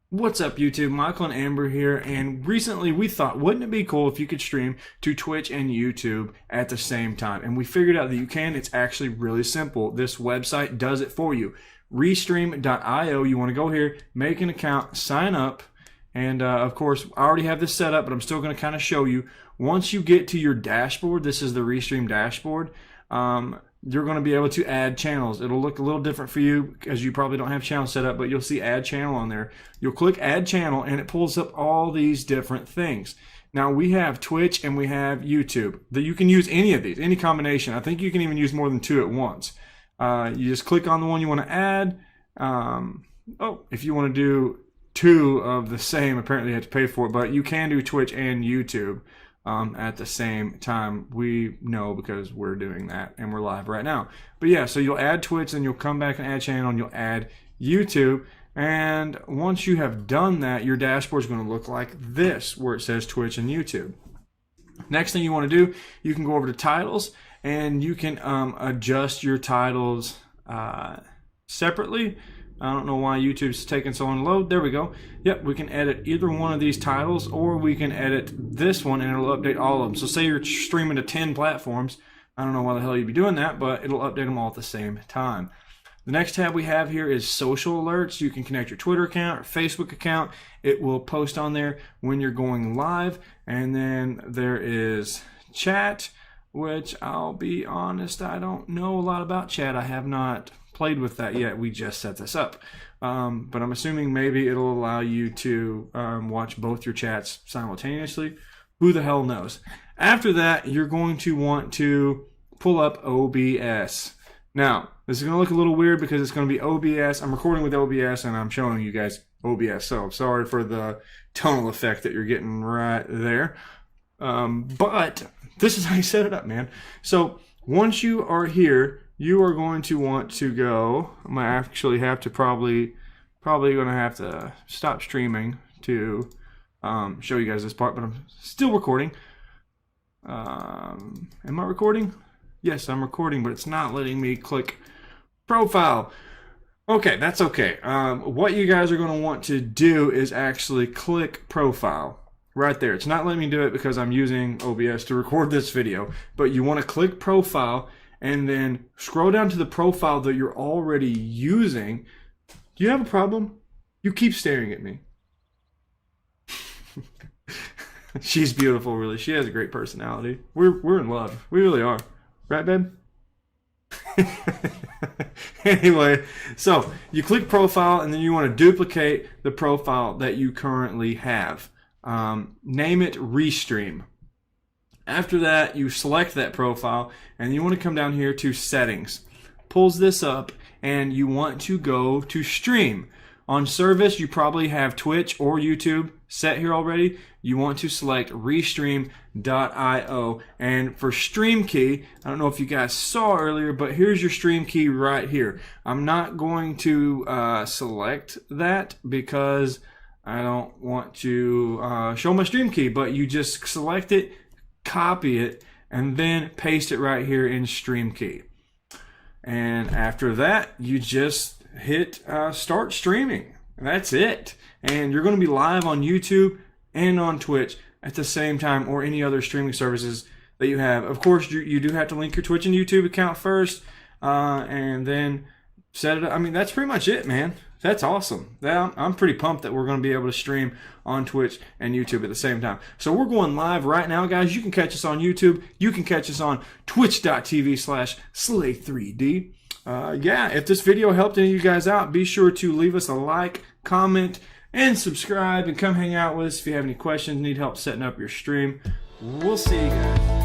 What's up YouTube, Michael and Amber here, and recently we thought, wouldn't it be cool if you could stream to Twitch and YouTube at the same time? And we figured out that you can. It's actually really simple. This website does it for you. Restream.io, you want to go here, make an account, sign up, and of course I already have this set up, but I'm still going to kind of show you. Once you get to your dashboard, this is the Restream dashboard, you're going to be able to add channels. It'll look a little different for you because you probably don't have channels set up, but you'll see add channel on there. You'll click add channel and it pulls up all these different things. Now we have Twitch and we have YouTube. That you can use any of these, any combination. I think you can even use more than two at once. You just click on the one you want to add. If you want to do two of the same, apparently you have to pay for it, but you can do Twitch and YouTube at the same time. We know because we're doing that and we're live right now. But yeah, so you'll add Twitch, then you'll come back and add channel and you'll add YouTube. And once you have done that, your dashboard is going to look like this, where it says Twitch and YouTube. Next thing you want to do, you can go over to titles and you can adjust your titles separately. I don't know why YouTube's taking so long to load. There we go. Yep, we can edit either one of these titles, or we can edit this one and it'll update all of them. So say you're streaming to 10 platforms. I don't know why the hell you'd be doing that, but it'll update them all at the same time. The next tab we have here is social alerts. You can connect your Twitter account or Facebook account. It will post on there when you're going live. And then there is chat, which I'll be honest, I don't know a lot about chat. I have not played with that yet. We just set this up. But I'm assuming maybe it'll allow you to watch both your chats simultaneously. Who the hell knows? After that, you're going to want to pull up OBS. Now, this is going to look a little weird because it's going to be OBS. I'm recording with OBS and I'm showing you guys OBS. So sorry for the tonal effect that you're getting right there. But this is how you set it up, man. So once you are here, you are going to want to go. I'm gonna actually have to probably gonna have to stop streaming to show you guys this part, but I'm still recording. Am I recording? Yes, I'm recording, but it's not letting me click profile. Okay, that's okay. What you guys are gonna want to do is actually click profile right there. It's not letting me do it because I'm using OBS to record this video, but you want to click profile and then scroll down to the profile that you're already using. Do you have a problem? You keep staring at me. She's beautiful, really. She has a great personality. We're in love. We really are. Right, babe? Anyway, so you click profile and then you want to duplicate the profile that you currently have. Name it Restream. After that, you select that profile and you want to come down here to settings. Pulls this up and you want to go to stream. On service, you probably have Twitch or YouTube set here already. You want to select Restream.io. And for stream key, I don't know if you guys saw earlier, but here's your stream key right here. I'm not going to select that because I don't want to show my stream key, but you just select it, copy it, and then paste it right here in stream key. And after that, you just hit start streaming. That's it. And you're going to be live on YouTube and on Twitch at the same time, or any other streaming services that you have. Of course, you do have to link your Twitch and YouTube account first, and then set it up. I mean, that's pretty much it, man. That's awesome. I'm pretty pumped that we're going to be able to stream on Twitch and YouTube at the same time. So we're going live right now, guys. You can catch us on YouTube. You can catch us on twitch.tv/Slay3D. Yeah, if this video helped any of you guys out, be sure to leave us a like, comment, and subscribe, and come hang out with us if you have any questions, need help setting up your stream. We'll see you guys.